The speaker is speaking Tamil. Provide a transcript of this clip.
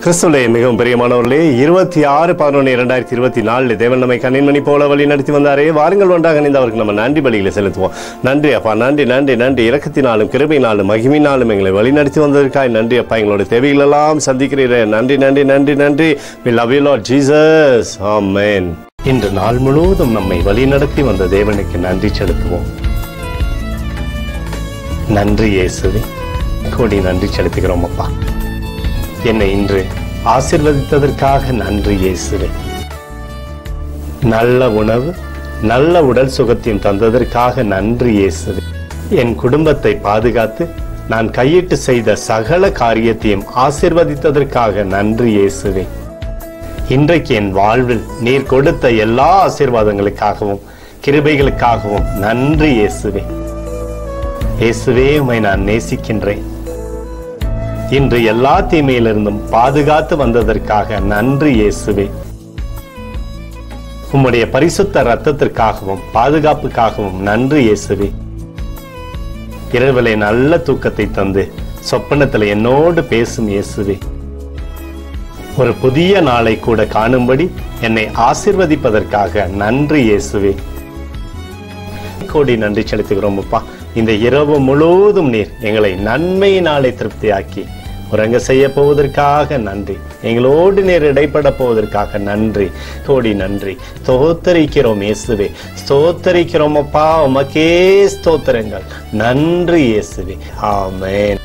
கிறிஸ்துவிலே மிகவும் பிரியமானவர்களே, 26/11/2024 தேவன் நம்மை கண்ணின்மணி போல வழி நடத்தி வந்தாரே. வாருங்கள் ஒன்றாக இணைந்து அவருக்கு நம்ம நன்றி பலிகளை செலுத்துவோம். நன்றி அப்பா, நன்றி நன்றி நன்றி. இரக்கத்தினாலும் கிருபையினாலும் மகிமையினாலும் எங்களை வழி நடத்தி வந்ததற்காக நன்றி அப்பா. எங்களுடைய தேவைகள் எல்லாம் சந்திக்கிறீரே. நன்றி நன்றி நன்றி நன்றி. We love you Lord Jesus. Amen. இன்று நாள் முழுவதும் நம்மை வழி நடத்தி வந்த தேவனுக்கு நன்றி செலுத்துவோம். நன்றி இயேசுவே, கோடி நன்றி செலுத்துகிறோம் அப்பா. என்னை இன்று ஆசீர்வதித்ததற்காக நன்றி இயேசுவே. நல்ல உணவு, நல்ல உடல் சுகத்தையும் தந்ததற்காக நன்றி இயேசுவே. என் குடும்பத்தை பாதுகாத்து நான் கையிட்டு செய்த சகல காரியத்தையும் ஆசீர்வதித்ததற்காக நன்றி இயேசுவே. இன்றைக்கு என் வாழ்வில் நீர் கொடுத்த எல்லா ஆசீர்வாதங்களுக்காகவும் கிருபைகளுக்காகவும் நன்றி இயேசுவே. இயேசுவே, உம்மை நான் நேசிக்கின்றேன். இன்று எல்லா தீமையிலிருந்தும் பாதுகாத்து வந்ததற்காக நன்றி இயேசுவே. உம்முடைய பரிசுத்த இரத்தத்திற்காகவும் பாதுகாப்புக்காகவும் நன்றி இயேசுவே. இரவிலே நல்ல தூக்கத்தை தந்து சொப்பனத்தில் என்னோடு பேசும் இயேசுவே. ஒரு புதிய நாளை கூட காணும்படி என்னை ஆசீர்வதிப்பதற்காக நன்றி இயேசுவே. கோடி நன்றி செலுத்துகிறோம் அப்பா. இந்த இரவு முழுவதும் நீர் எங்களை நன்மையினாலே திருப்தியாக்கி உறங்க செய்ய போவதற்காக நன்றி. எங்களோடு நீர் இடைப்பட போவதற்காக நன்றி. கோடி நன்றி. ஸ்தோத்தரிக்கிறோம் இயேசுவே, ஸ்தோத்தரிக்கிறோம் அப்பா. உமக்கே ஸ்தோத்திரங்கள். நன்றி இயேசுவே. ஆமென்.